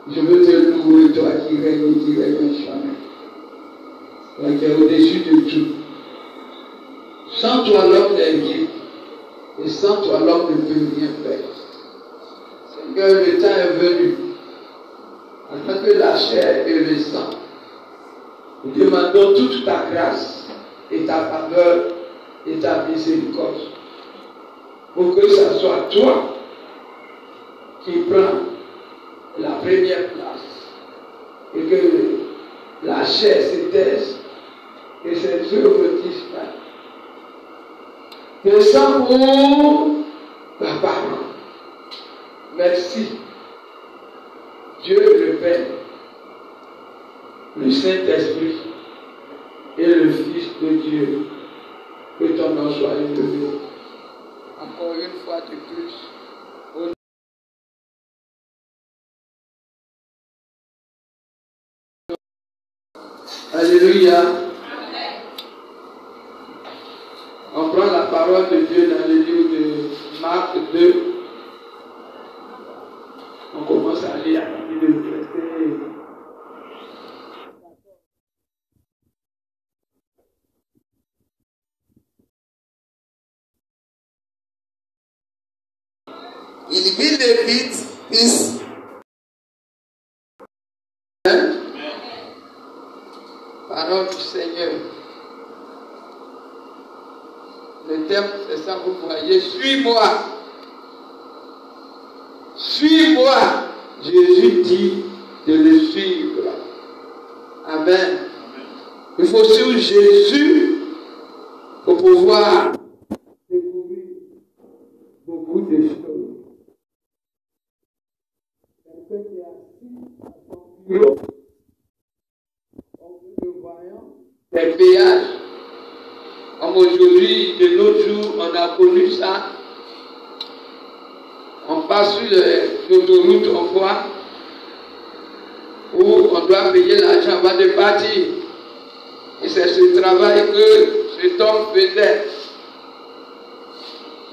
Je veux te louer, toi qui règnes jamais. Toi qui es au-dessus de tout. Sans toi, l'homme n'est rien. Et sans toi, l'homme ne peut rien faire. Seigneur, le temps est venu. Afin que la chair et le sang, nous demandons toute ta grâce et ta faveur et ta miséricorde. Pour que ce soit toi qui prends la première place et que la chair se taise et ses œuvres disparaissent. Descends pour la parole. Merci. Dieu le Père, le Saint-Esprit et le Fils de Dieu. Que ton nom soit élevé. Encore une fois de plus. Alléluia. On prend la parole de Dieu dans le livre de Marc 2. On commence à lire à partir de verset. Il vit Lévite, fils. Parole du Seigneur. Le terme, c'est ça, vous voyez. Suis-moi. Suis-moi. Jésus dit de le suivre. Amen. Il faut suivre Jésus pour pouvoir découvrir beaucoup de choses. Quelqu'un qui est assis à son bureau, nous voyons des péages. Comme aujourd'hui, de nos jours, on a connu ça. On passe sur l'autoroute, on voit où on doit payer l'argent avant de partir. Et c'est ce travail que cet homme faisait.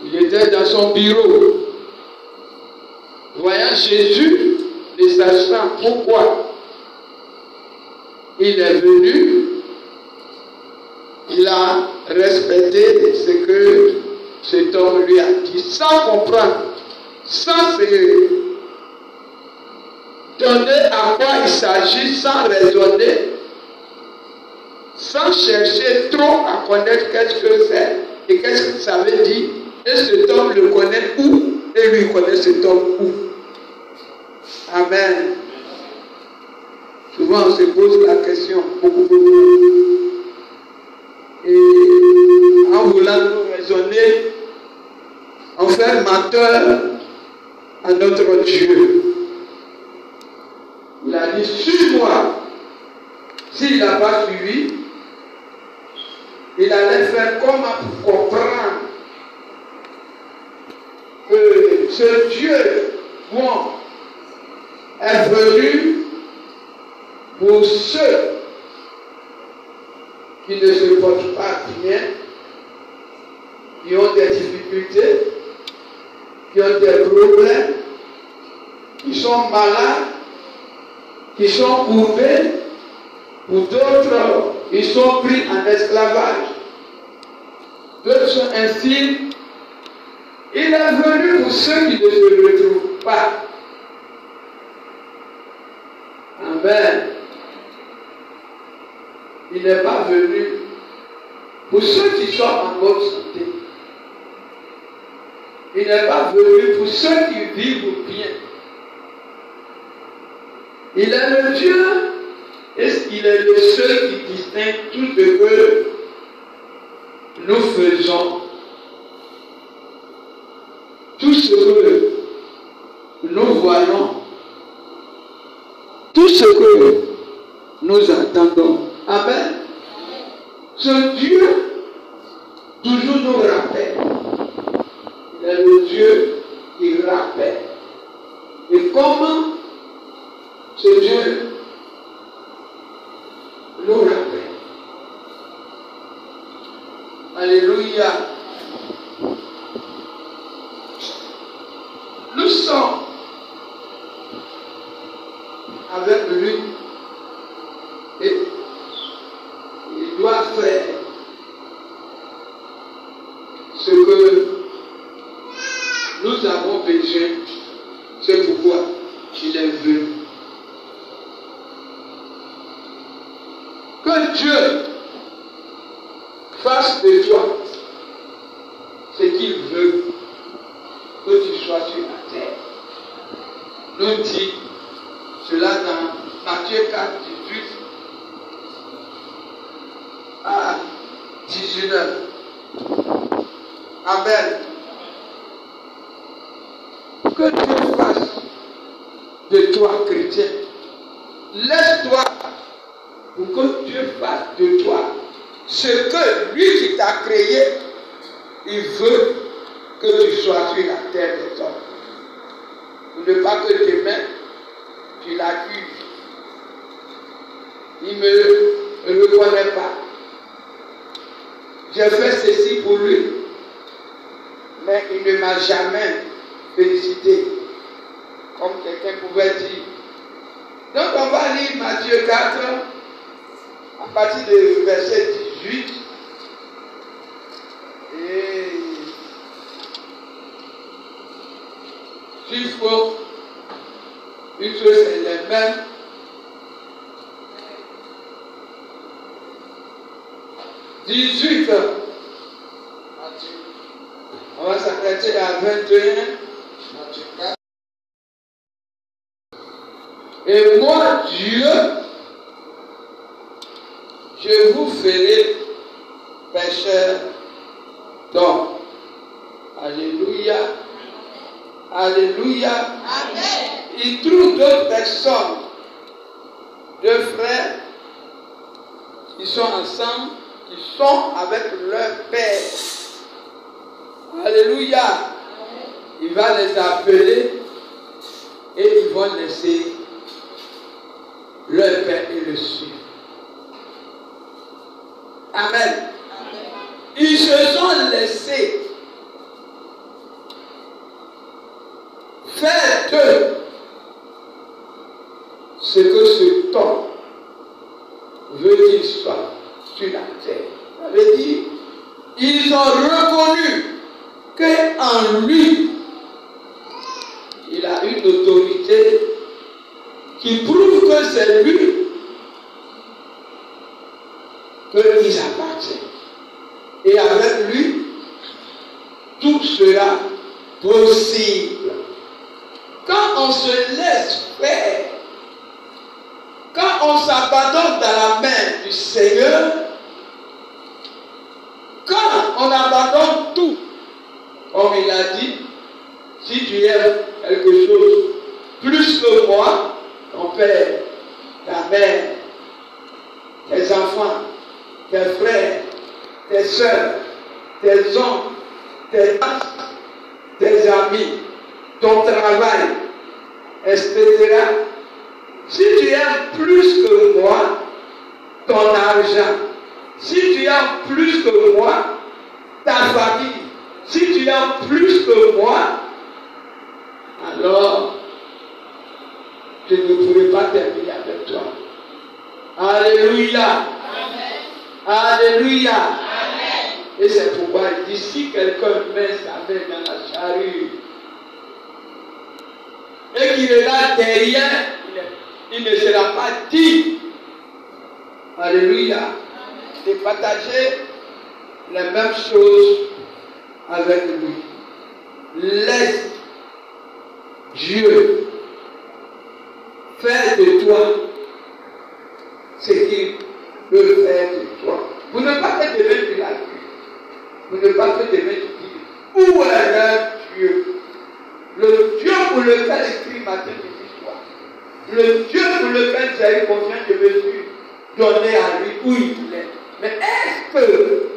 Il était dans son bureau. Voyant Jésus, ne sachant pourquoi il est venu, il a respecté ce que cet homme lui a dit, sans comprendre, sans se donner à quoi il s'agit, sans raisonner, sans chercher trop à connaître qu'est-ce que c'est et qu'est-ce que ça veut dire. Et cet homme le connaît où et lui connaît cet homme où. Amen. Souvent on se pose la question, beaucoup. Et en voulant nous raisonner, on fait menteur à notre Dieu. Il a dit, suis-moi. S'il n'a pas suivi, il allait faire comment pour comprendre que ce Dieu bon est venu pour ceux qui ne se portent pas bien, qui ont des difficultés, qui ont des problèmes, qui sont malades, qui sont courbés, pour d'autres, ils sont pris en esclavage. D'autres sont ainsi. Il est venu pour ceux qui ne se retrouvent pas. Amen. Il n'est pas venu pour ceux qui sont en bonne santé. Il n'est pas venu pour ceux qui vivent bien. Il est le Dieu, et il est le seul qui distingue tout ce que nous faisons, tout ce que nous voyons, tout ce que nous attendons. Amen. Ce Dieu toujours nous rappelle. Il est le Dieu qui rappelle. Et comment ce Dieu nous rappelle? Alléluia. Nous sommes avec lui et il doit faire ce que nous avons besoin. C'est pourquoi il est venu. Que Dieu fasse de toi ce qu'il veut que tu sois sur la terre. Nous dit cela dans Matthieu 4, 18 à 19. Amen. Que Dieu fasse de toi, chrétien. Laisse-toi pour que Dieu fasse de toi ce que lui qui t'a créé, il veut que tu sois sur la terre des hommes. Pour ne pas que demain, tu l'accuses. Il ne me reconnaît pas. J'ai fait ceci pour lui, mais il ne m'a jamais félicité, comme quelqu'un pouvait dire. Donc on va lire Matthieu 4, à partir du verset 18. Et s'il faut, une chose c'est les mêmes. On va s'arrêter à 21. Et moi, Dieu, je vous ferai pécheurs d'hommes. Alléluia. Alléluia. Amen. Il trouve d'autres personnes, deux frères, qui sont ensemble, qui sont avec leur père. Alléluia. Il va les appeler et ils vont laisser leur père et le suivre. Amen. Ils se sont laissés faire d'eux ce que ce temps veut qu'il soit sur la terre. Ça veut dire, ils ont reconnu qu'en lui, il a une autorité qui prouve que c'est lui qu'ils appartiennent. Et avec lui, tout sera possible. Quand on se laisse faire, quand on s'abandonne dans la main du Seigneur, quand on abandonne tout, comme il a dit, si tu aimes quelque chose plus que moi, ton père, ta mère, tes enfants, tes frères, tes soeurs, tes oncles, tes tantes, tes amis, ton travail, etc. Si tu aimes plus que moi, ton argent, si tu aimes plus que moi, ta famille, si tu aimes plus que moi, alors je ne pourrai pas terminer avec toi. Alléluia. Amen. Alléluia. Amen. Et c'est pourquoi il dit, si quelqu'un met sa main dans la charrue et qu'il regarde derrière, il ne sera pas dit. Alléluia. De partager les mêmes choses avec lui. Laisse Dieu faire de toi ce qu'il veut faire de toi. Vous ne pas que demain tu l'accuses. Vous ne pas que demain tu dis, où est leur Dieu? Le Dieu pour lequel écrit matin et soir. Le Dieu pour lequel j'ai eu confiance, je me suis donné à lui où il est. Mais est-ce que,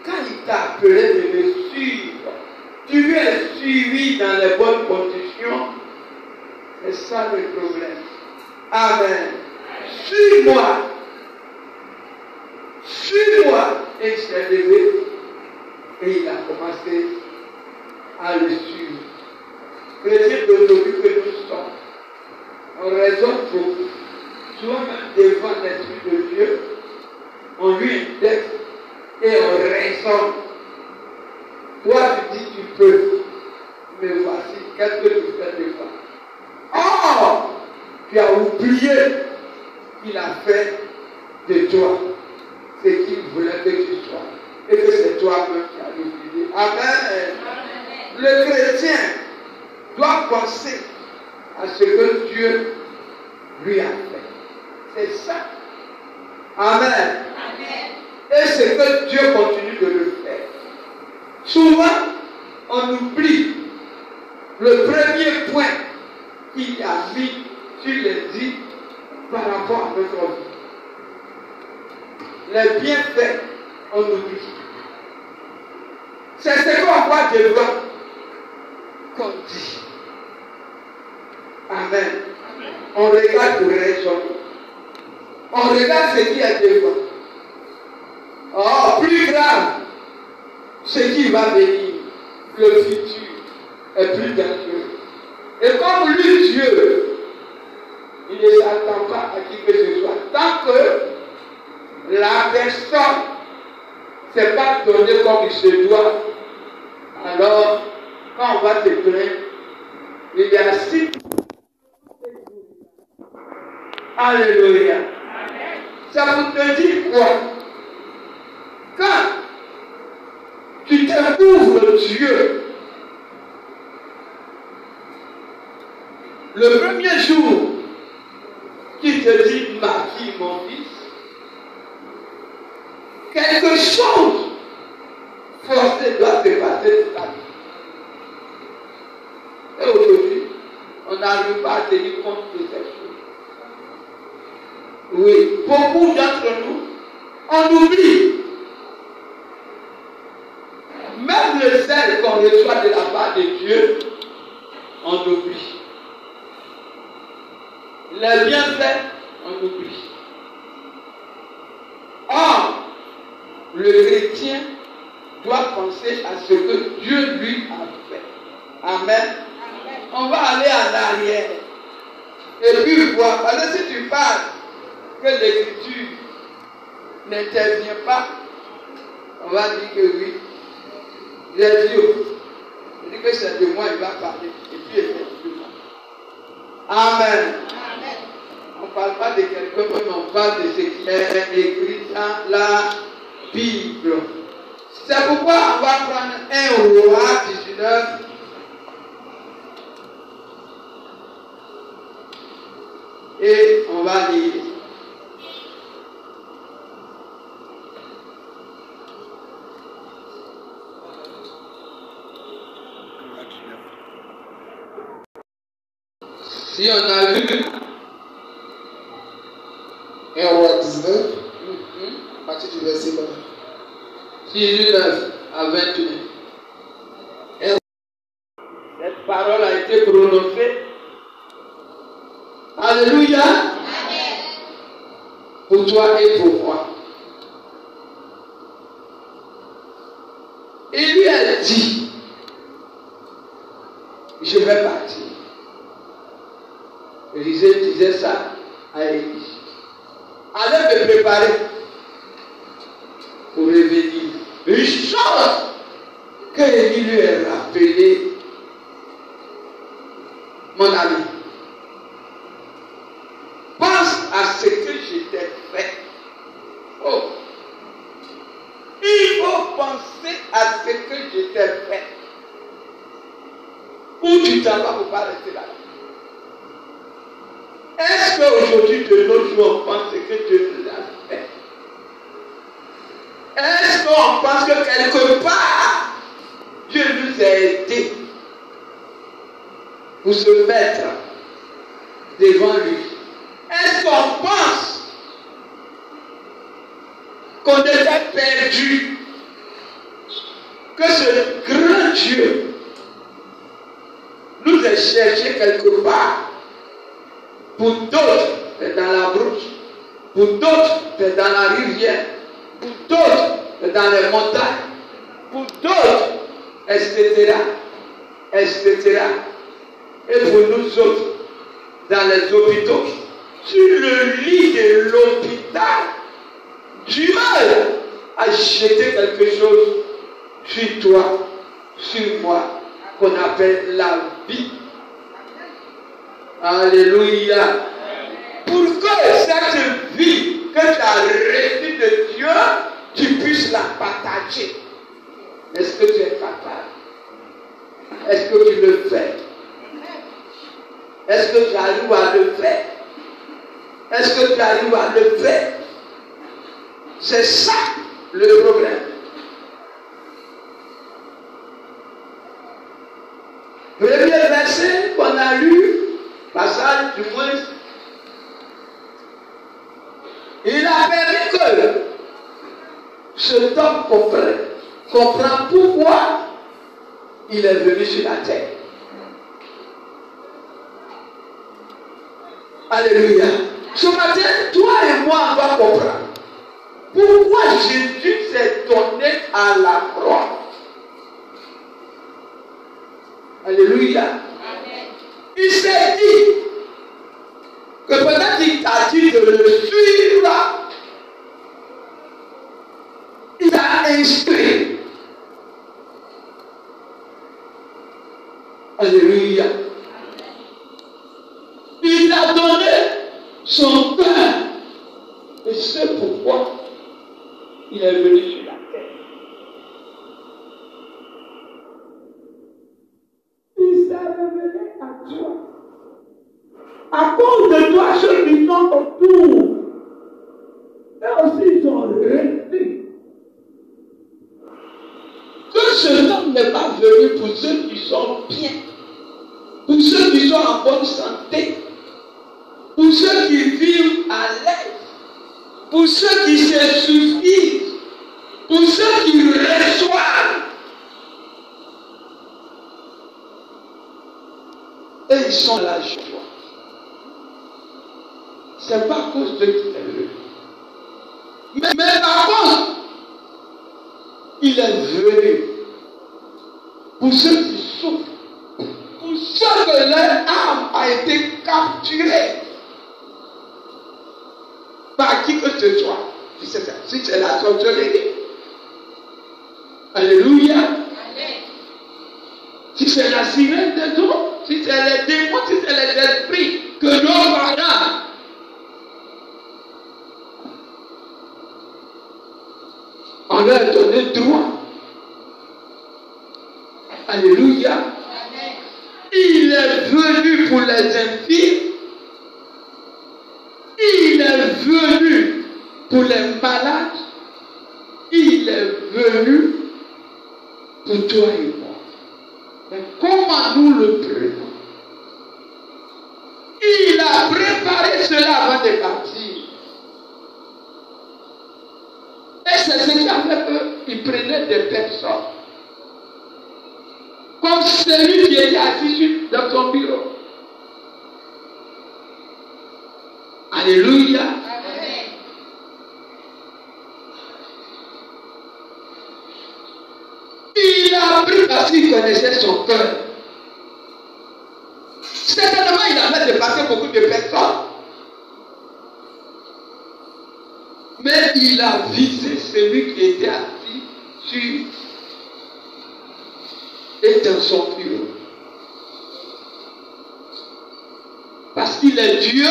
quand il t'a appelé de me suivre, tu lui as suivi dans les bonnes conditions? C'est ça le problème. Amen. Suis-moi. Suis-moi. Et il s'est levé et il a commencé à le suivre. Chrétiens d'aujourd'hui que nous sommes, on raisonne beaucoup. toi-même devant l'Esprit de Dieu, on lui indexe et on raisonne. Toi, tu dis tu peux, mais voici, qu'est-ce que tu fais de toi? Or, tu as oublié qu'il a fait de toi ce qu'il voulait que tu sois. Et que c'est toi-même qui as décidé. Amen. Le chrétien doit penser à ce que Dieu lui a fait. C'est ça. Amen. Et ce que Dieu continue de le faire. Souvent, on oublie le premier point qu'il a mis sur les dix par rapport à notre vie. Les bienfaits, on oublie. C'est ce qu'on voit devant qu'on dit. Amen. On regarde pour raisonner. On regarde ce qui est devant. Oh, plus grave, ce qui va venir, le futur est plus dangereux. Et comme lui, Dieu, il ne s'attend pas à qui que ce soit. Tant que la personne ne s'est pas donnée comme il se doit, alors, quand on va te plaindre, il y a six. Alléluia. Ça vous te dit quoi? Quand tu découvres Dieu, le premier jour qui te dit ma fille, mon fils, quelque chose forcé doit te passer de ta vie. Et aujourd'hui, on n'arrive pas à tenir compte de ces choses. Oui, beaucoup d'entre nous, on oublie. Même le zèle qu'on reçoit de la part de Dieu, on oublie. Les bienfaits, on oublie. Or, le chrétien doit penser à ce que Dieu lui a fait. Amen. On va aller en arrière. Et puis voir. Parce que si tu parles que l'écriture n'intervient pas, on va dire que oui. Il est Dieu. Il dit que c'est de moi il va parler. Et puis effectivement. Amen. On ne parle pas de quelqu'un, mais on parle de ce qui est écrit dans la Bible. C'est pourquoi on va prendre 1 Roi 19. Et on va lire. Si on a vu 1 Roi 19, à partir du verset 20. 19 à 21. Cette parole a été prononcée. Alléluia. Amen. Pour toi et pour moi. Il lui a dit, je vais partir. Élisée disait ça à Élie. Allez me préparer pour revenir. Une chose que Élie lui a rappelé, mon ami, pense à ce que je t'ai fait. Oh, il faut penser à ce que je t'ai fait. Où tu t'en vas pour ne pas rester là. Est-ce qu'aujourd'hui, de nos jours, on pense ce que Dieu nous a fait? Est-ce qu'on pense que quelque part, Dieu nous a aidés pour se mettre devant lui? Est-ce qu'on pense qu'on était perdu? Que ce grand Dieu nous a cherché quelque part? Pour d'autres, c'est dans la brousse. Pour d'autres, c'est dans la rivière. Pour d'autres, c'est dans les montagnes. Pour d'autres, etc. etc. Et pour nous autres, dans les hôpitaux, sur le lit de l'hôpital, Dieu a jeté quelque chose sur toi, sur moi, qu'on appelle la vie. Alléluia. Pour que cette vie que tu as reçue de Dieu, tu puisses la partager. Est-ce que tu es capable? Est-ce que tu le fais? Est-ce que tu arrives à le faire? Est-ce que tu arrives à le faire? C'est ça le problème. Premier verset qu'on a lu, passage du moins, il a permis que cet homme comprend pourquoi il est venu sur la terre. Alléluia. Ce matin, toi et moi, on va comprendre pourquoi Jésus s'est donné à la croix. Alléluia. Amen. Il s'est dit que peut-être il t'a dit de le suivre. Il t'a instruit. Alléluia. Il a donné son cœur. Et c'est pourquoi il est venu sur la terre. Il s'est révélé à toi. À cause de toi, ceux qui sont autour, eux aussi ils ont resté. Que ce homme n'est pas venu pour ceux qui sont bien, pour ceux qui sont en bonne santé, pour ceux qui vivent à l'aise, pour ceux qui se suffisent, pour ceux qui reçoivent. Et ils sont la joie. Ce n'est pas à cause de qui est venu. Mais par contre, il est venu pour ceux qui souffrent, pour ceux que leur âme a été capturée. Par qui que ce soit. Si c'est la sorcellerie. Alléluia. Amen. Si c'est la sirène des eaux, si c'est les démons, si c'est les esprits que nos parents on leur a donné droit. Alléluia. Amen. Il est venu pour les infimes. Il est venu pour les malades. Il est venu pour toi et moi. Mais comment nous le prenons? Il a préparé cela avant de partir. Et c'est ce qui a fait qu'il prenait des personnes. Comme celui qui était assis dans son bureau. Alléluia. Amen. Il a pris parce qu'il connaissait son cœur. Certainement, il avait dépassé beaucoup de personnes. Mais il a visé celui qui était assis sur et dans son bureau. Parce qu'il est Dieu.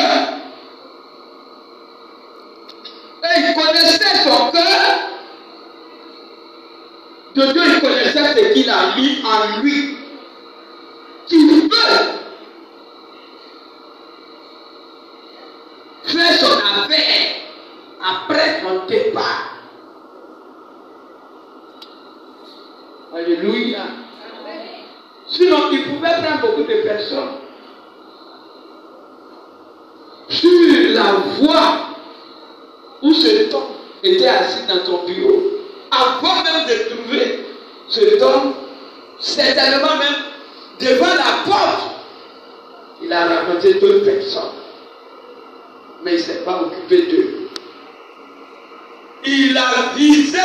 Et il connaissait son cœur. De Dieu, il connaissait ce qu'il a mis en lui. Qui veut faire son affaire après son départ. Alléluia. Sinon, il pouvait prendre beaucoup de personnes sur la voie où cet homme était assis dans ton bureau. Avant même de trouver cet homme, certainement même devant la porte, il a rencontré d'autres personnes. Mais il ne s'est pas occupé d'eux. Il a visé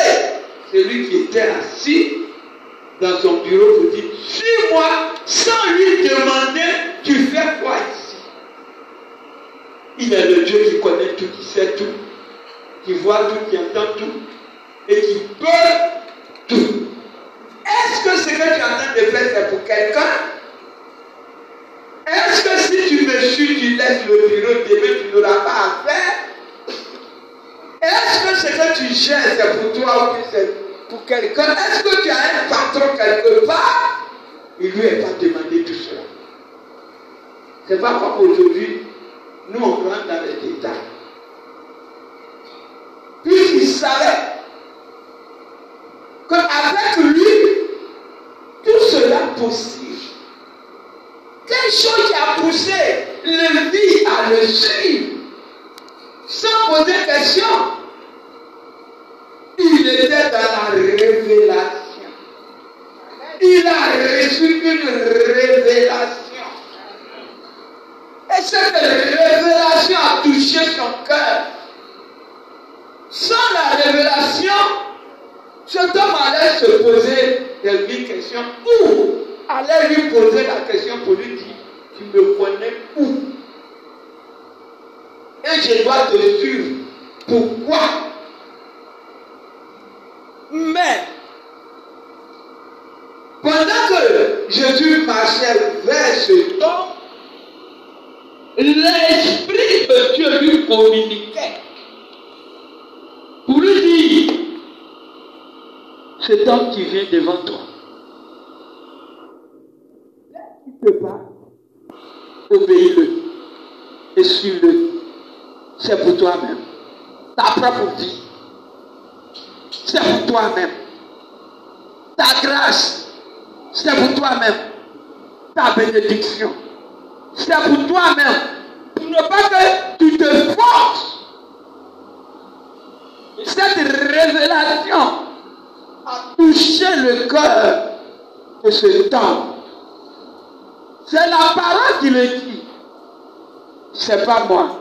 celui qui était assis dans son bureau pour dire, suis-moi, sans lui demander, tu fais quoi ici? Il est le Dieu qui connaît tout, qui sait tout, qui voit tout, qui entend tout et qui peut tout. Est-ce que ce que tu es en train de faire, c'est pour quelqu'un? Est-ce que si tu me suis, tu laisses le bureau, demain tu n'auras pas à faire? Est-ce que ce que tu gères, c'est pour toi ou c'est pour quelqu'un? Est-ce que tu as un patron quelque part? Il ne lui est pas demandé tout cela. Ce n'est pas comme aujourd'hui, nous on rentre dans les détails. Puisqu'il savait qu'avec lui, tout cela possible. Quelque chose qui a poussé le vie à le suivre, sans poser question. Il était dans la révélation. Il a reçu une révélation. Et cette révélation a touché son cœur. Sans la révélation, cet homme allait se poser des mille questions ou allait lui poser la question pour lui dire, tu me connais où? Et je dois te suivre. Pourquoi? Mais, pendant que Jésus marchait vers cet homme, l'Esprit de Dieu lui communiquait pour lui dire, cet homme qui vient devant toi, qui te parle, obéis-le et suis-le. C'est pour toi-même. Ta propre vie. C'est pour toi-même. Ta grâce, c'est pour toi-même. Ta bénédiction, c'est pour toi-même. Pour ne pas que tu te forces. Cette révélation a touché le cœur de cet homme. C'est la parole qui le dit. C'est pas moi.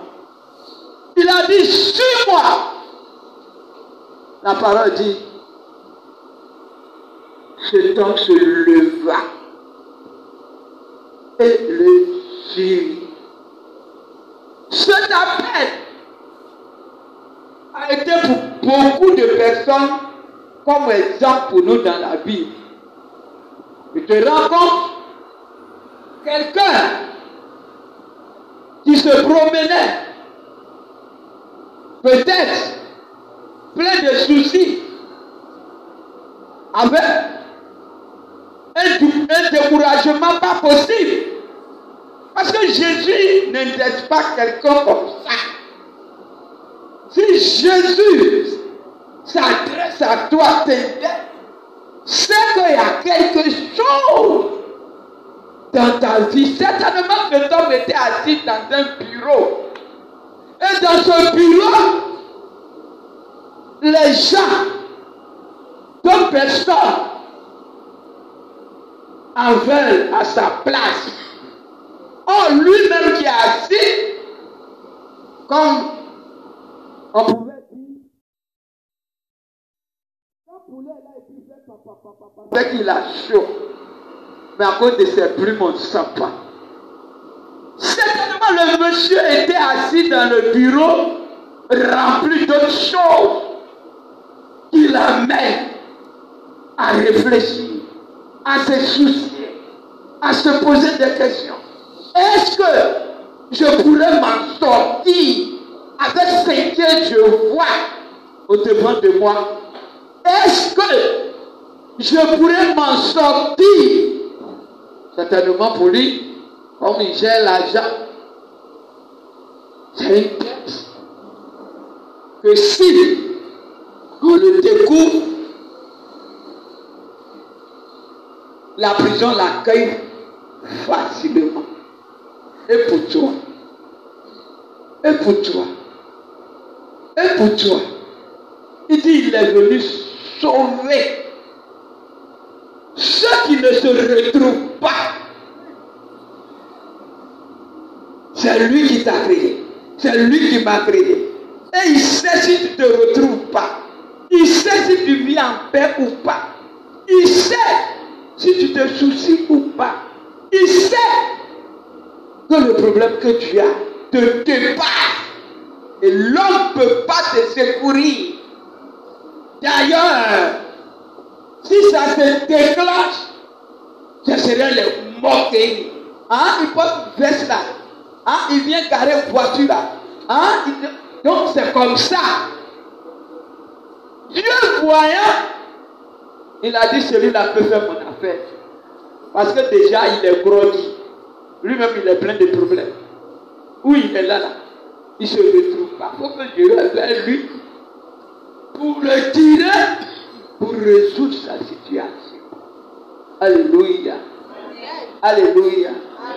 Il a dit, suis-moi. La parole dit, cet homme se leva et le suivit. Cet appel a été pour beaucoup de personnes comme exemple pour nous dans la Bible. Tu te rends compte? Quelqu'un qui se promenait, peut-être plein de soucis, avec un découragement pas possible. Parce que Jésus n'était pas quelqu'un comme ça. Si Jésus s'adresse à toi, c'est qu'il y a quelque chose dans ta vie. Certainement que l'homme était assis dans un bureau. Et dans ce bureau, les gens, d'autres personnes, en veulent à sa place. Or, lui-même qui est assis, comme on pouvait dire, son poulet là, et puis fait papa. Dès qu'il a chaud, mais à cause de ses plumes, on ne sent pas. Certainement, le monsieur était assis dans le bureau, rempli d'autres choses qui l'amènent à réfléchir, à se soucier, à se poser des questions. Est-ce que je pourrais m'en sortir avec ce que je vois au-devant de moi? Est-ce que je pourrais m'en sortir? Certainement pour lui, comme il gère l'argent, c'est une pièce que si on le découvre, la prison l'accueille facilement. Et pour toi, et pour toi, et pour toi, il dit il est venu sauver ceux qui ne se retrouvent pas. C'est lui qui t'a créé. C'est lui qui m'a créé. Et il sait si tu ne te retrouves pas. Il sait si tu vis en paix ou pas. Il sait si tu te soucies ou pas. Il sait que le problème que tu as, te dépasse. Et l'homme ne peut pas te secourir. D'ailleurs, si ça te déclenche, ce serait le moquer. Hein? Il porte une veste là. Hein? Il vient garer une voiture là. Hein? Donc c'est comme ça. Dieu voyant, il a dit celui-là peut faire mon affaire. Parce que déjà il est groggy. Lui-même il est plein de problèmes. Où il est là, il se retrouve pas. Il faut que Dieu aille vers lui pour le tirer, pour résoudre sa situation. Alléluia. Alléluia.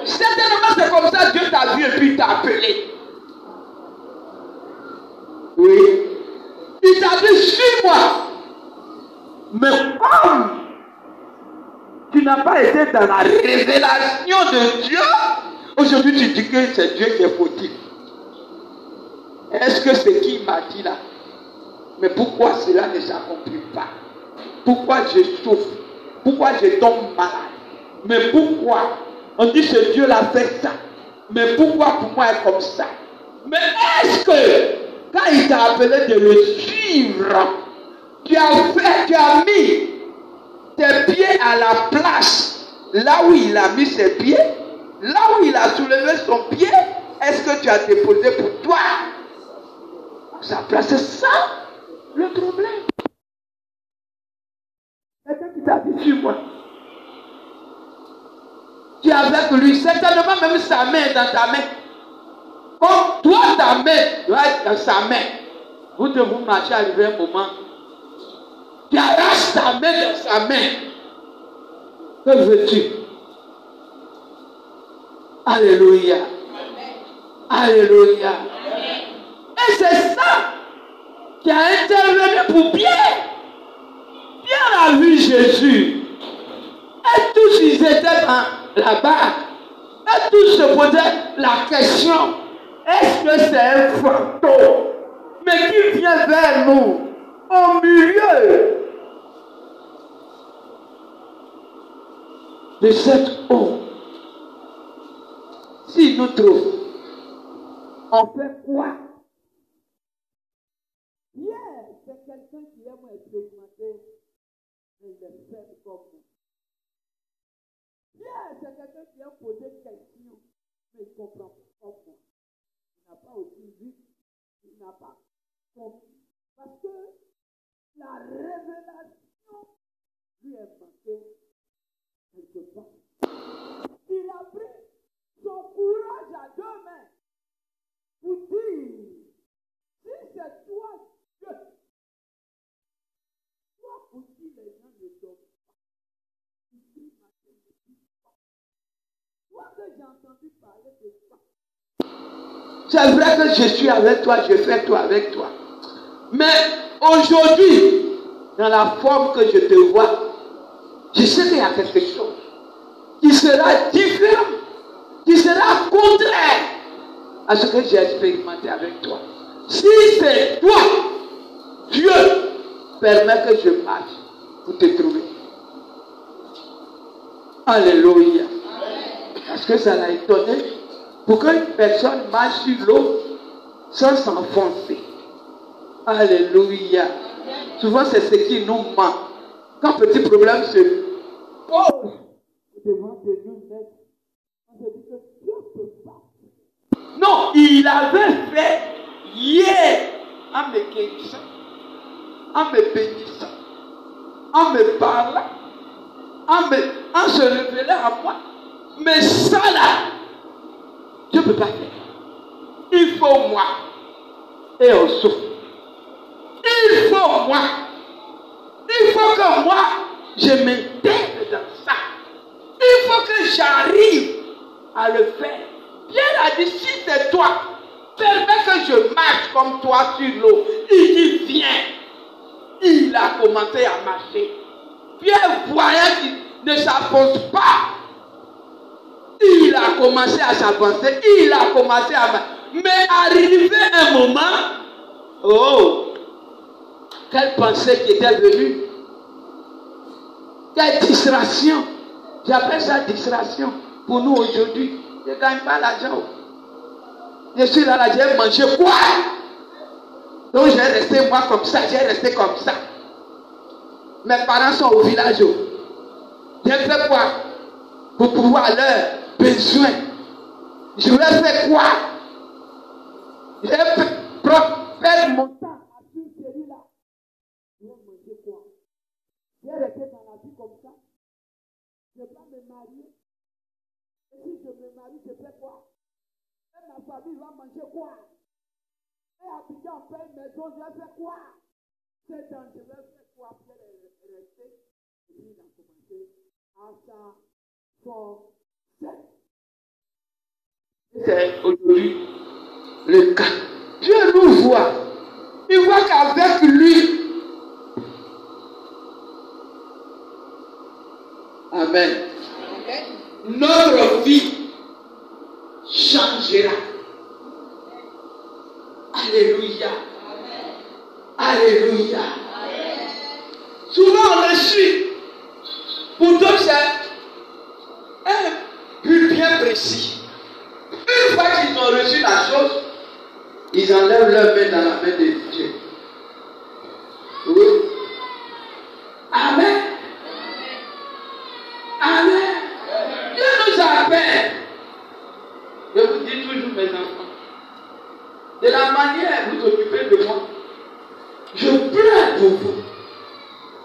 Certainement c'est comme ça Dieu t'a vu et puis t'a appelé. Oui. Il t'a dit suis-moi. Mais comme tu n'as pas été dans la révélation de Dieu, aujourd'hui tu dis que c'est Dieu qui est fautif. Est-ce que ce qu'il m'a dit là? Mais pourquoi cela ne s'accomplit pas? Pourquoi je souffre? Pourquoi je tombe malade? Mais pourquoi? On dit que Dieu l'a fait ça. Mais pourquoi pour moi est comme ça? Mais est-ce que quand il t'a appelé de le suivre, tu as mis tes pieds à la place, là où il a mis ses pieds, là où il a soulevé son pied, est-ce que tu as déposé pour toi sa place? C'est ça le problème. Quelqu'un qui t'a dit suis-moi. Tu es avec lui, certainement même sa main est dans ta main. Comme toi, ta main doit être dans sa main. Vous devez marcher, arriver un moment. Tu arraches ta main dans sa main. Que veux-tu? Alléluia. Alléluia. Et c'est ça qui a intervenu pour Pierre. Pierre a vu Jésus. Et tous ils étaient dans la barque. Et tous se posaient la question. Est-ce que c'est un fantôme? Mais qui vient vers nous au milieu de cette eau? S'il nous trouve, on fait quoi? Pierre, c'est quelqu'un qui aime expérimenter les faits comme nous. Pierre, c'est quelqu'un qui aime poser des questions, mais il ne comprend pas pourquoi. Il n'a pas aussi vu, il n'a pas compris. Parce que la révélation lui est manquée quelque part. Il a pris son courage à deux mains pour dire, si c'est toi, Dieu, toi aussi les gens ne dorment pas. Toi que j'ai entendu parler de toi. C'est vrai que je suis avec toi, je fais tout avec toi. Mais aujourd'hui, dans la forme que je te vois, je sais qu'il y a quelque chose qui sera différent, qui sera contraire à ce que j'ai expérimenté avec toi. Si c'est toi, Dieu permet que je marche pour te trouver. Alléluia. Parce que ça l'a étonné. Pour qu'une personne marche sur l'eau sans s'enfoncer. Alléluia. Souvent, c'est ce qui nous manque. Quand petit problème se pose devant de nous, on se dit que Dieu peut pas. Non, il avait fait hier en me guérissant, en me bénissant, en me parlant, en se révélant à moi. Mais ça là, Dieu ne peut pas faire. Il faut moi. Et on souffre. Il faut moi. Il faut que moi, je m'intègre dans ça. Il faut que j'arrive à le faire. Pierre a dit, si c'est toi, permets que je marche comme toi sur l'eau. Il dit, viens. Il a commencé à marcher. Pierre, voyant qu'il ne s'avance pas, il a commencé à s'avancer, il a commencé à marcher. Mais arrivé un moment, oh, quelle pensée qui était venue, quelle distraction. J'appelle ça distraction pour nous aujourd'hui. Je ne gagne pas l'argent. Je suis là, j'ai mangé quoi? Donc j'ai resté moi comme ça, j'ai resté comme ça. Mes parents sont au village. J'ai fait quoi? Pour pouvoir leurs besoins. Je voulais faire quoi? J'ai fait perdre mon temps à tout celui-là. Je vais manger quoi? J'ai resté dans la vie comme ça. Je ne vais pas me marier. Et si je me marie, je fais quoi? Et ma famille va manger quoi? Et habiter en pleine maison, je vais faire quoi? C'est dans je vais faire quoi? Pierre est resté. Et puis il a commencé à s'en c'est aujourd'hui le cas. Dieu nous voit. Il voit qu'avec lui. Amen. Notre vie changera. Alléluia. Alléluia. Souvent on le suit. Pour d'autres, c'est un but bien précis. Une fois qu'ils ont reçu la chose, ils enlèvent leur main dans la main de Dieu. Oui. Amen. Amen. Dieu nous appelle. Je vous dis toujours, mes enfants, de la manière dont vous occupez de moi, je pleure pour vous.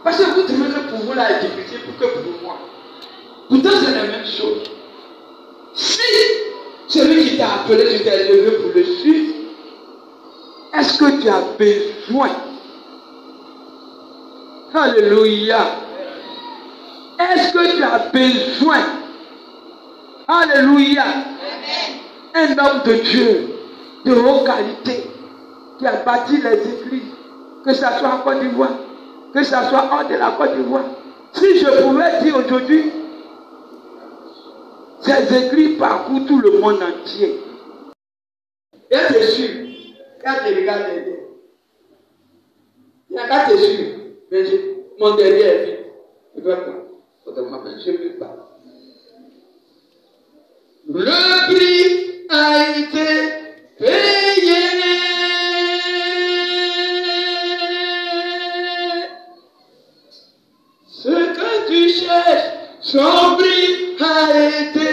Parce que vous trouvez que pour vous là est difficile que pour moi. Pourtant, c'est la même chose. Si celui qui t'a appelé, tu t'es levé pour le suivre, est-ce que tu as besoin? Alléluia. Est-ce que tu as besoin? Alléluia. Un homme de Dieu, de haute qualité, qui a bâti les églises, que ce soit en Côte d'Ivoire, que ce soit hors de la Côte d'Ivoire. Si je pouvais dire aujourd'hui, ces églises parcourent tout le monde entier. Et c'est sûr, quand tu regardes derrière, il y a quand tu es sûr, mais mon derrière est vide. Je dois pas. Je ne peux pas. Le prix a été payé. Ce que tu cherches, son prix a été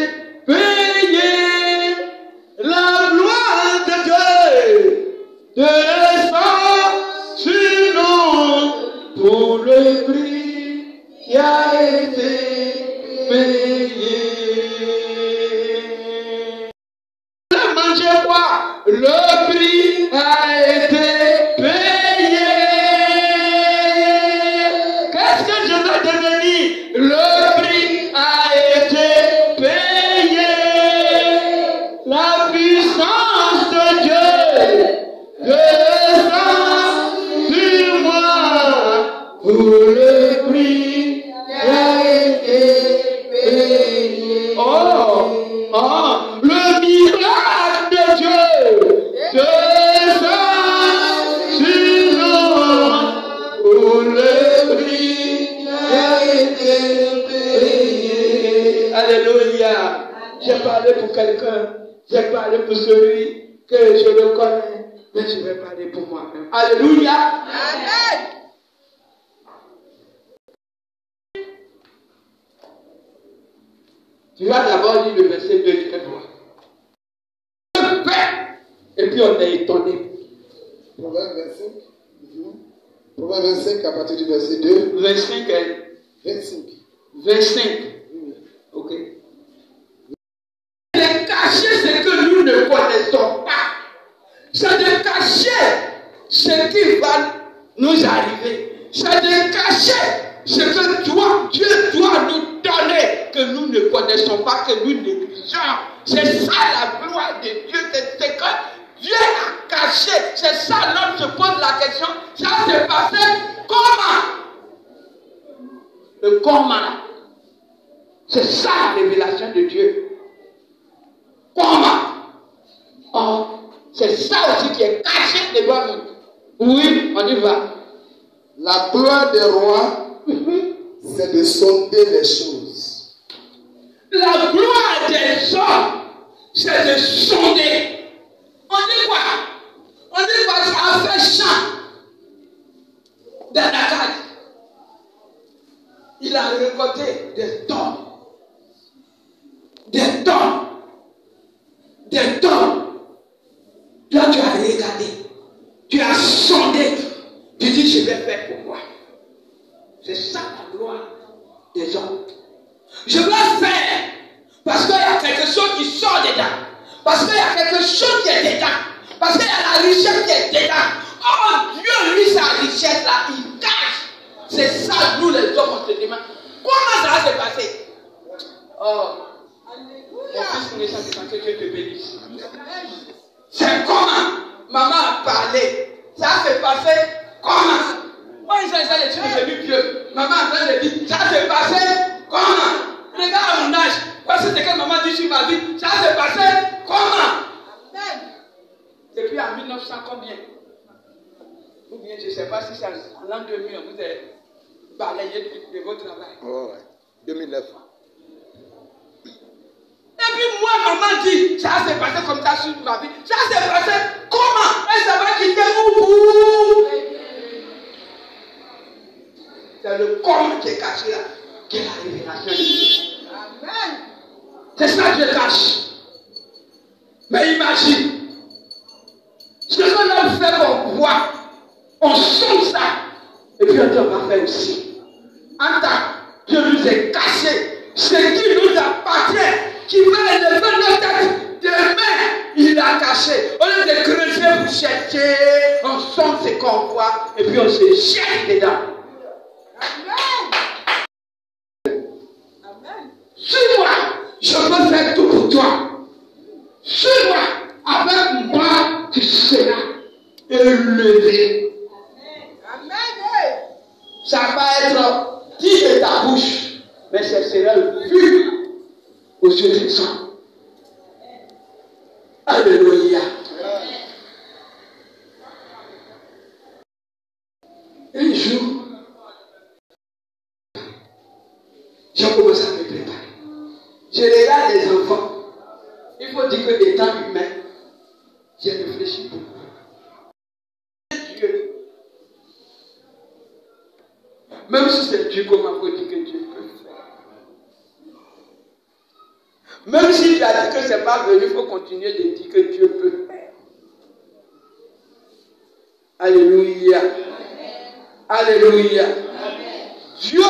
payé. La gloire de Dieu descend sur nous pour le prix qui a été payé. Mangez quoi? Le prix a été payé. Qu'est-ce que je vais devenir? Le prix a été payé. La puissance de Dieu descend sur moi pour le prix qui a été payé. Oh, le miracle de Dieu descend sur nous pour le prix qui a été payé. Alléluia. J'ai parlé pour quelqu'un, j'ai parlé pour celui que je le connais, mais je vais parler pour moi-même. Alléluia. Amen. Tu vas d'abord lire le verset 2 du verset 3. Et puis on est étonné. Proverbe 25. Proverbe 25 à partir du verset 2. 25. 25. 25. Ok. C'est de cacher ce que nous ne connaissons pas. C'est de cacher ce qui va nous arriver. C'est de cacher ce que toi, Dieu doit nous donner, que nous ne connaissons pas, que nous négligeons. C'est ça la gloire de Dieu. C'est ce que Dieu a caché. C'est ça, l'homme se pose la question. Ça s'est passé comment? Le comment. C'est ça la révélation de Dieu. Comment? Oh, c'est ça aussi qui est caché devant nous. Oui, on y va. La gloire des rois, c'est de sonder les choses. La gloire des hommes, c'est de sonder. On dit quoi? On dit quoi? Ça a fait chant dans la carte. Il a récolté des tonnes. Des tonnes. Des tonnes. Toi, tu as regardé. Tu as sondé. Tu dis, je vais faire pour moi. C'est ça la gloire des hommes. Je dois faire. Parce qu'il y a quelque chose qui sort dedans. Parce qu'il y a quelque chose qui est dedans. Parce qu'il y a la richesse qui est dedans. Oh Dieu, lui, sa richesse là, il cache. C'est ça, nous les hommes, on se demande. Comment ça va se passer? Oh, mon fils connaissant que Dieu te bénisse. C'est comment? Maman a parlé. Ça s'est passé comment? Moi, ils sont devenus vieux. Maman est en train de dire, ça s'est passé comment? Regarde à mon âge. Parce que c'est que maman dit sur ma vie, ça s'est passé comment? Depuis en 1900 combien? Ou bien je ne sais pas si c'est en l'an 2000, vous avez balayé de votre travail. Oh, ouais. 2009. Et puis moi, maman dit, ça s'est passé comme ça sur ma vie. Ça s'est passé comment? Et ça va quitter où? C'est le comment qui est caché là, qui est la révélation. Amen. C'est ça que je cache. Mais imagine, ce que l'on fait pour voir, on sonde ça, et puis on dit on va faire aussi. En tant que Dieu nous est caché, ce qui nous appartient, qui va élever notre tête, demain, il a caché. Au lieu de creuser pour chercher, on sonde ce qu'on voit, et puis on se jette dedans. Amen. Suis-moi, je peux faire tout pour toi. Suis-moi, avec moi, tu seras élevé. Amen. Ça va être dit de ta bouche, mais ça sera vu aux yeux des hommes. Alléluia. Un jour, j'ai commencé à me préparer. Je regarde les enfants. Il faut dire que étant humain, j'ai réfléchi beaucoup. Dieu. Même si c'est Dieu, comment faut dire que Dieu peut faire? Même si tu as dit que ce n'est pas venu, il faut continuer de dire que Dieu peut faire. Alléluia. Alléluia. Dieu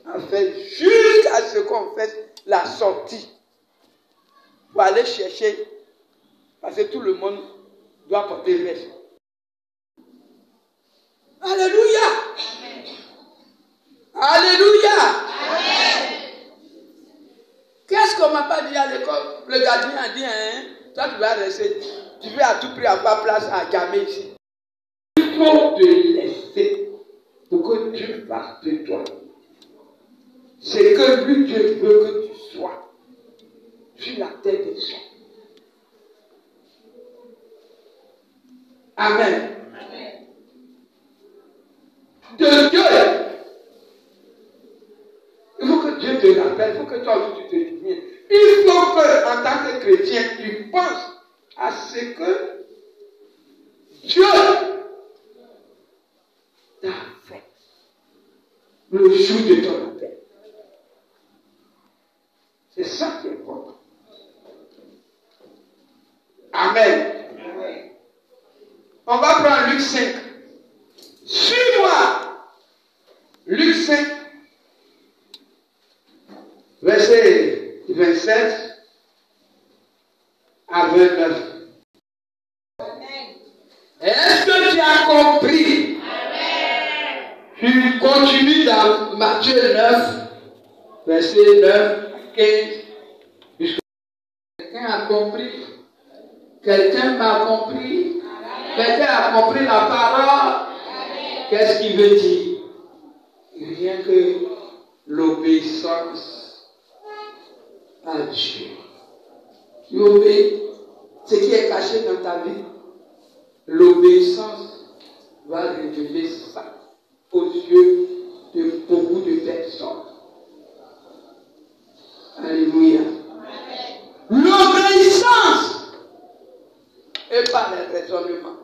a fait jusqu'à ce qu'on fasse la sortie pour aller chercher, parce que tout le monde doit porter veste. Alléluia. Alléluia. Amen. Qu'est-ce qu'on m'a pas dit à l'école? Le gardien a dit, hein, toi tu vas rester, tu veux à tout prix avoir place à Gamé ici. Il faut te laisser pour que Dieu fasse de toi. C'est que lui, Dieu veut que tu sois sur la tête des gens. Amen. Amen. De Dieu. Il faut que Dieu te rappelle, il faut que toi aussi tu te souviennes. Il faut que, en tant que chrétien, tu penses à ce que Dieu t'a fait le jour de ton appel. C'est ça qui est important. Amen. Amen. On va prendre Luc 5. Suis-moi. Luc 5, verset 27 à 29. Est-ce que tu as compris? Amen. Tu continues dans Matthieu 9, verset 9 à 15. Quelqu'un a compris? Quelqu'un m'a compris? Quelqu'un a compris la parole? Qu'est-ce qu'il veut dire? Rien que l'obéissance à Dieu. Tu obéis ce qui est caché dans ta vie. L'obéissance va révéler ça aux yeux de beaucoup de personnes. Alléluia. L'obéissance et par les raisonnements.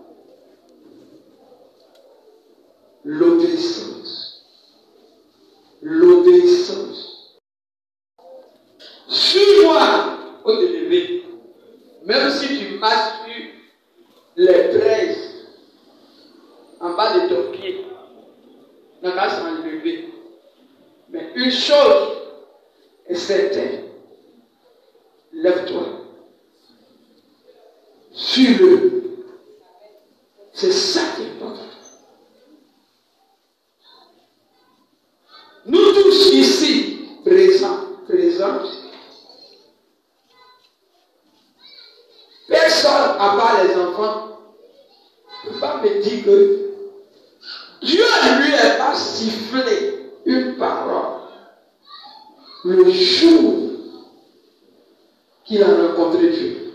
L'obéissance. L'obéissance. Suis-moi au délevé. Même si tu marches sur les braises en bas de ton pied, n'a qu'à s'enlever. Mais une chose est certaine. Lève-toi. Suis-le. C'est ça qui est important. Nous tous ici, présents, personne, à part les enfants, ne peut pas me dire que Dieu lui n'a sifflé une parole le jour qu'il a rencontré Dieu.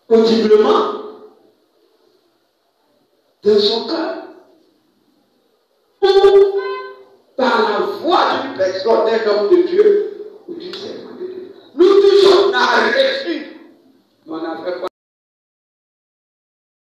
Audiblement, dans son cœur, ou par la voix d'une personne, d'un homme de Dieu ou d'une